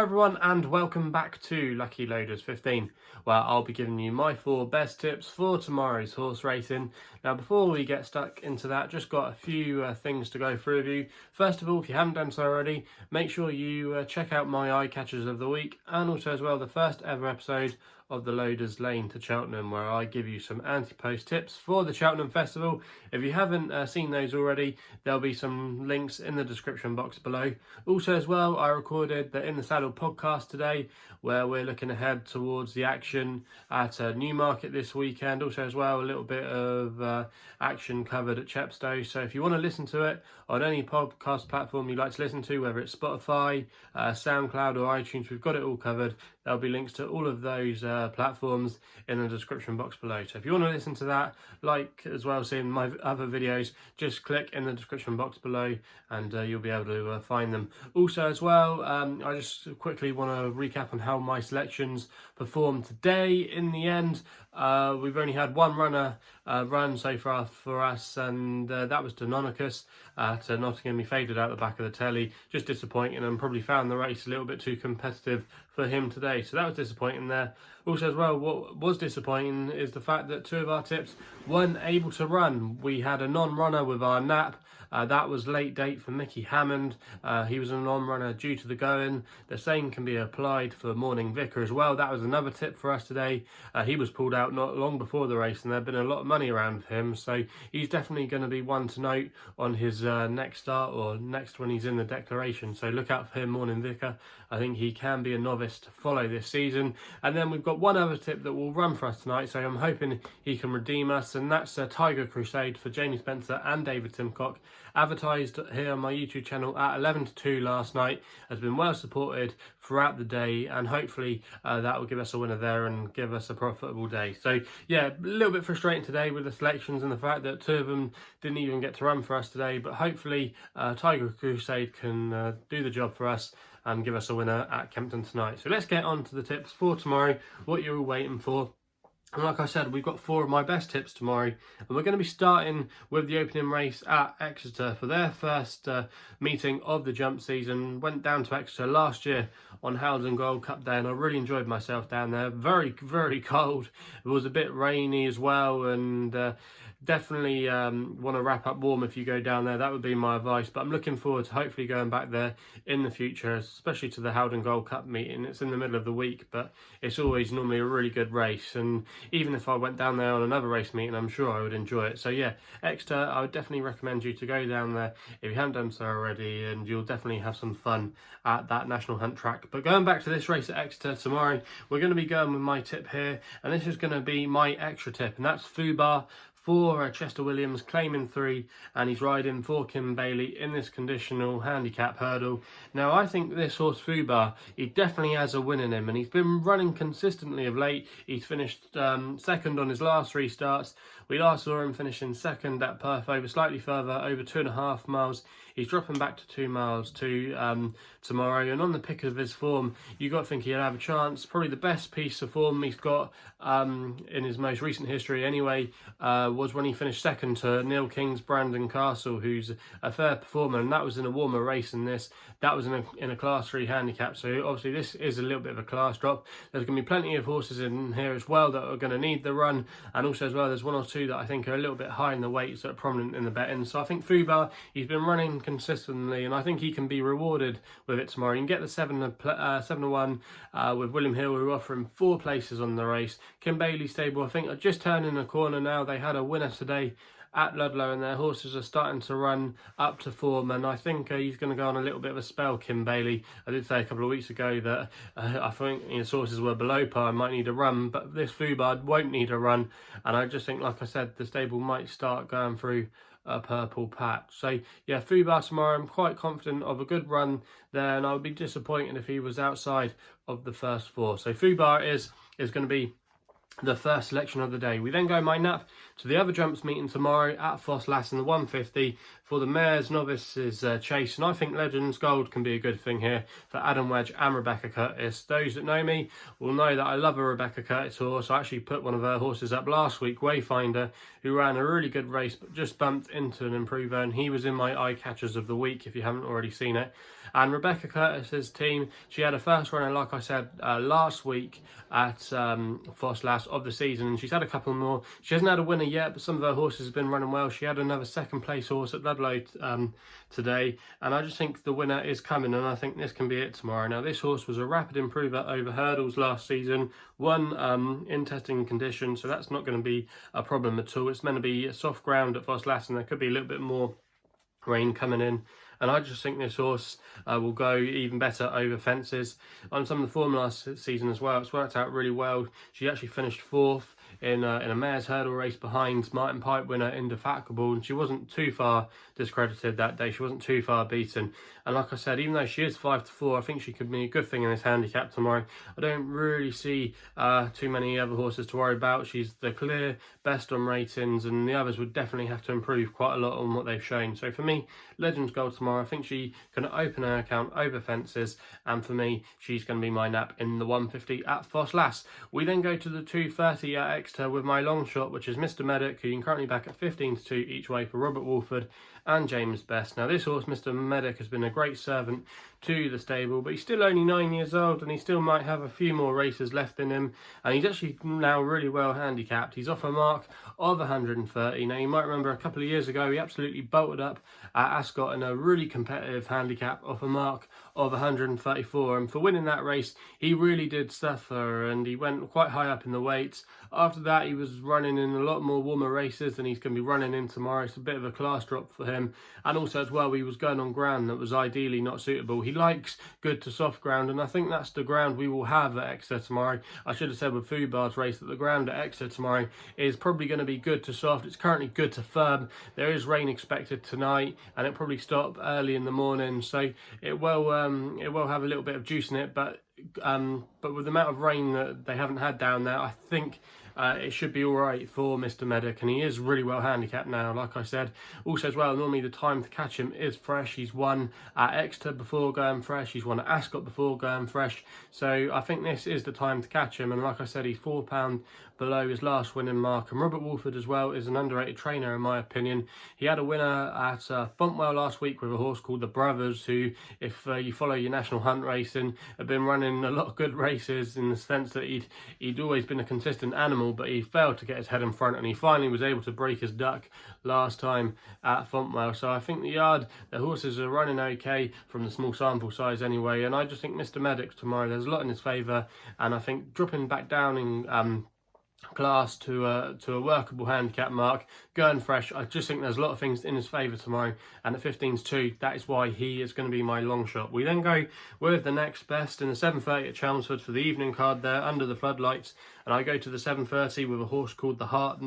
everyone and welcome back to Lucky Loaders 15, where I'll be giving you my 4 best tips for tomorrow's horse racing. Now before we get stuck into that, just got a few things to go through with you. First of all, if you haven't done so already, make sure you check out my eye catchers of the week, and also as well the first ever episode of the Loaders Lane to Cheltenham, where I give you some anti-post tips for the Cheltenham Festival. If you haven't seen those already, there'll be some links in the description box below. Also as well, I recorded the In the Saddle podcast today, where we're looking ahead towards the action at Newmarket this weekend. Also as well, a little bit of action covered at Chepstow. So if you want to listen to it on any podcast platform you like to listen to, whether it's Spotify, SoundCloud or iTunes, we've got it all covered. There'll be links to all of those platforms in the description box below. So if you want to listen to that, like as well seeing my other videos, just click in the description box below and you'll be able to find them. Also as well, I just quickly want to recap on how my selections performed today. In the end, we've only had one runner run so far for us, and that was Deinonychus to Nottingham. He faded out the back of the telly, just disappointing, and probably found the race a little bit too competitive for him today, so that was disappointing there. Also as well, what was disappointing is the fact that 2 of our tips weren't able to run. We had a non-runner with our nap. That was late date for Mickey Hammond. He was a non-runner due to the going. The same can be applied for Morning Vicar as well. That was another tip for us today. He was pulled out not long before the race, and there'd been a lot of money around him, so he's definitely going to be one to note on his next start or next when he's in the declaration. So look out for him, Morning Vicar. I think he can be a novice to follow this season. And then we've got one other tip that will run for us tonight, so I'm hoping he can redeem us, and that's Tiger Crusade for Jamie Spencer and David Timcock. Advertised here on my YouTube channel at 11 to 2 last night, has been well supported throughout the day, and hopefully that will give us a winner there and give us a profitable day. So yeah, a little bit frustrating today with the selections and the fact that 2 of them didn't even get to run for us today, but hopefully Tiger Crusade can do the job for us and give us a winner at Kempton tonight. So let's get on to the tips for tomorrow, what you're all waiting for. And like I said, we've got 4 of my best tips tomorrow, and we're going to be starting with the opening race at Exeter for their first meeting of the jump season. Went down to Exeter last year on Howden Gold Cup Day, and I really enjoyed myself down there. Very, very cold. It was a bit rainy as well, and definitely want to wrap up warm if you go down there. That would be my advice, but I'm looking forward to hopefully going back there in the future, especially to the Howden Gold Cup meeting. It's in the middle of the week, but it's always normally a really good race, and even if I went down there on another race meeting, I'm sure I would enjoy it. So yeah, Exeter, I would definitely recommend you to go down there if you haven't done so already, and you'll definitely have some fun at that National Hunt track. But going back to this race at Exeter tomorrow, we're going to be going with my tip here, and this is going to be my extra tip, and that's Fubar for Chester Williams, claiming 3, and he's riding for Kim Bailey in this conditional handicap hurdle. Now I think this horse Fubar, he definitely has a win in him, and he's been running consistently of late. He's finished second on his last 3 starts. We last saw him finishing second at Perth, over slightly further, over 2.5 miles. He's dropping back to 2 miles tomorrow, and on the pick of his form, you got to think he'll have a chance. Probably the best piece of form he's got in his most recent history anyway, was when he finished second to Neil King's Brandon Castle, who's a fair performer, and that was in a warmer race than this. That was in a class 3 handicap, so obviously this is a little bit of a class drop. There's going to be plenty of horses in here as well that are going to need the run, and also as well there's 1 or 2 that I think are a little bit high in the weights that are prominent in the betting. So I think Fubar, he's been running consistently, and I think he can be rewarded with it tomorrow. You can get the 7-1 with William Hill, who are offering 4 places on the race. Kim Bailey stable, I think, are just turning a corner now. They had a winner today at Ludlow, and their horses are starting to run up to form, and I think he's going to go on a little bit of a spell, Kim Bailey. I did say a couple of weeks ago that I think his horses were below par and might need a run, but this Fubar won't need a run, and I just think, like I said, the stable might start going through a purple patch. So yeah, Fubar tomorrow, I'm quite confident of a good run there, and I would be disappointed if he was outside of the first 4. So Fubar is going to be the first selection of the day. We then go my nap to the other jumps meeting tomorrow at Ffos Las in the 150 for the mares, novices chase, and I think Legends Gold can be a good thing here for Adam Wedge and Rebecca Curtis. Those that know me will know that I love a Rebecca Curtis horse. I actually put one of her horses up last week, Wayfinder, who ran a really good race but just bumped into an improver, and he was in my eye catchers of the week if you haven't already seen it. And Rebecca Curtis's team, she had a first runner, like I said, last week at Ffos Las of the season, and she's had a couple more. She hasn't had a winner yet, but some of her horses have been running well. She had another second place horse at Ludlow today, and I just think the winner is coming, and I think this can be it tomorrow. Now, this horse was a rapid improver over hurdles last season, won in testing conditions, so that's not going to be a problem at all. It's meant to be a soft ground at Ffos Las, and there could be a little bit more rain coming in. And I just think this horse will go even better over fences. On some of the form last season as well, it's worked out really well. She actually finished 4th in a mare's hurdle race behind Martin Pipe winner Indefatigable, and she wasn't too far discredited that day. She wasn't too far beaten. And like I said, even though she is 5-4, I think she could be a good thing in this handicap tomorrow. I don't really see too many other horses to worry about. She's the clear best on ratings, and the others would definitely have to improve quite a lot on what they've shown. So for me, Legends Gold tomorrow, I think she can open her account over fences, and for me, she's going to be my nap in the 150 at Ffos Las. We then go to the 230 at Exeter with my long shot, which is Mr. Medic, who you can currently back at 15-2 each way for Robert Walford and James Best. Now, this horse, Mr. Medic, has been a great servant to the stable, but he's still only 9 years old, and he still might have a few more races left in him, and he's actually now really well handicapped. He's off a mark of 130. Now, you might remember a couple of years ago, he absolutely bolted up at Ascot in a really competitive handicap off a mark of 134, and for winning that race, he really did suffer, and he went quite high up in the weights. After that, he was running in a lot more warmer races than he's going to be running in tomorrow. It's a bit of a class drop for him, and also as well, he was going on ground that was ideally not suitable. He likes good to soft ground, and I think that's the ground we will have at Exeter tomorrow. I should have said with Fubar's race that the ground at Exeter tomorrow is probably going to be good to soft. It's currently good to firm. There is rain expected tonight, and it'll probably stop early in the morning, so it will have a little bit of juice in it, but with the amount of rain that they haven't had down there, I think it should be all right for Mr. Medic, and he is really well handicapped now, like I said. Also as well, normally the time to catch him is fresh. He's won at Exeter before going fresh. He's won at Ascot before going fresh. So I think this is the time to catch him, and like I said, he's £4 below his last winning mark. And Robert Walford as well is an underrated trainer in my opinion. He had a winner at Fontwell last week with a horse called the Brothers, who, if you follow your national hunt racing, have been running a lot of good races in the sense that he'd always been a consistent animal, but he failed to get his head in front, and he finally was able to break his duck last time at Fontwell. So I think the horses are running okay from the small sample size anyway, and I just think Mr. Medic tomorrow, there's a lot in his favour, and I think dropping back down in class to a workable handicap mark, going fresh, I just think there's a lot of things in his favour tomorrow, and at 15-2, that is why he is going to be my long shot. We then go with the next best in the 7:30 at Chelmsford for the evening card there under the floodlights, and I go to the 7:30 with a horse called The Heart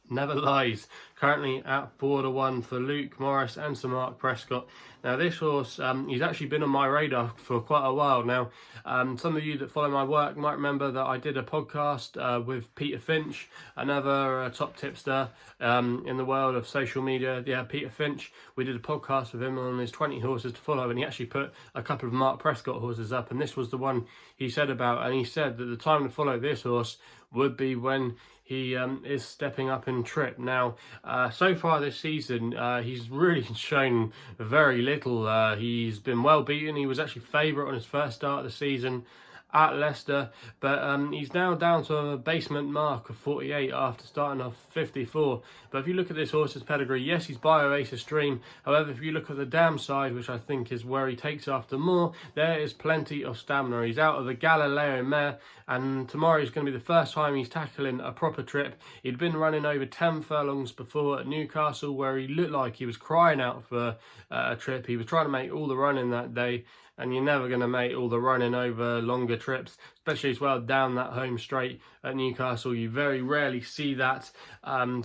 Never Lies, currently at 4-1 for Luke Morris and Sir Mark Prescott. Now this horse, he's actually been on my radar for quite a while now. Some of you that follow my work might remember that I did a podcast with Peter Finch, another top tipster in the world of social media. Yeah, Peter Finch. We did a podcast with him on his 20 horses to follow, and he actually put a couple of Mark Prescott horses up, and this was the one he said about, and he said that the time to follow this horse would be when he is stepping up in trip. Now, so far this season, he's really shown very little. He's been well beaten. He was actually favourite on his first start of the season at Leicester, but he's now down to a basement mark of 48 after starting off 54. But if you look at this horse's pedigree, yes, he's by Oasis Stream. However, if you look at the dam side, which I think is where he takes after more, there is plenty of stamina. He's out of a Galileo mare, and tomorrow is going to be the first time he's tackling a proper trip. He'd been running over 10 furlongs before at Newcastle, where he looked like he was crying out for a trip. He was trying to make all the running that day, and you're never going to make all the running over longer trips, especially as well down that home straight at Newcastle. You very rarely see that.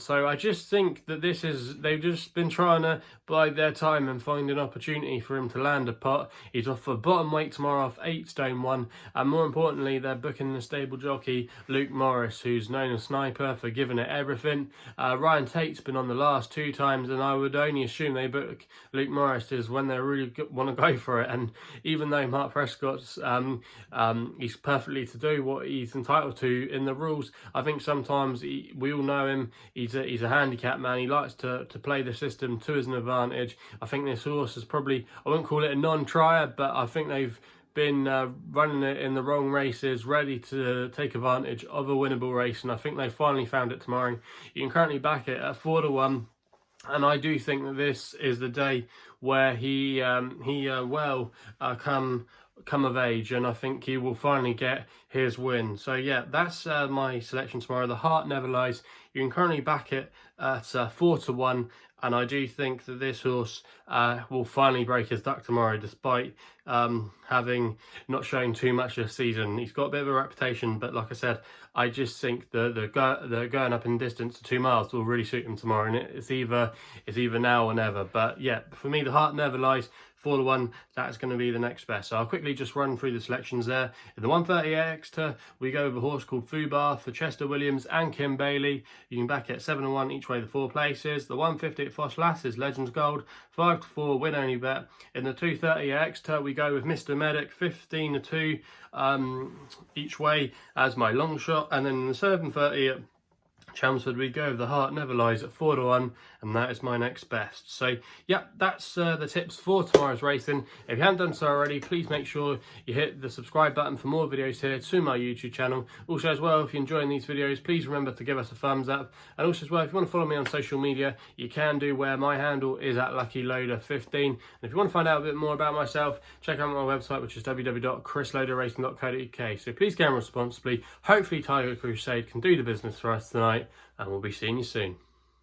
So I just think that they've just been trying to bide their time and find an opportunity for him to land a pot. He's off for bottom weight tomorrow off 8 stone 1, and more importantly, they're booking the stable jockey Luke Morris, who's known as Sniper for giving it everything. Ryan Tate's been on the last 2 times, and I would only assume they book Luke Morris is when they really want to go for it. And even though Mark Prescott's he's perfectly to do what he's entitled to in the rules, I think sometimes we all know him. He's a handicap man. He likes to play the system to his advantage. I think this horse is probably, I wouldn't call it a non-trier, but I think they've been running it in the wrong races, ready to take advantage of a winnable race, and I think they finally found it tomorrow. You can currently back it at 4 to 1, and I do think that this is the day where he will come of age, and I think he will finally get his win. So yeah, that's my selection tomorrow. The Heart Never Lies. You can currently back it at 4 to 1, and I do think that this horse will finally break his duck tomorrow, despite having not shown too much this season. He's got a bit of a reputation, but like I said, I just think the going up in distance to 2 miles will really suit him tomorrow, and it's either now or never. But yeah, for me, the Heart Never Lies, 4 to 1, that's going to be the next best. So I'll quickly just run through the selections there. In the 130 at Exeter, we go with a horse called Fubar for Chester Williams and Kim Bailey. You can back it 7 to 1 each way the 4 places. The 150 at Ffos Las is Legends Gold, 5 to 4 win only bet. In the 230 at Exeter, we go with Mr. Medic, 15 to 2 each way as my long shot. And then in the 730 at Chelmsford, we go with the Heart Never Lies at 4 to 1, and that is my next best. So yeah, that's the tips for tomorrow's racing. If you haven't done so already, please make sure you hit the subscribe button for more videos here to my YouTube channel. Also as well, if you're enjoying these videos, please remember to give us a thumbs up. And also as well, if you want to follow me on social media, you can do, where my handle is at LuckyLoader15. And if you want to find out a bit more about myself, check out my website, which is www.chrisloaderracing.co.uk. So please gamble responsibly. Hopefully Tiger Crusade can do the business for us tonight, and we'll be seeing you soon.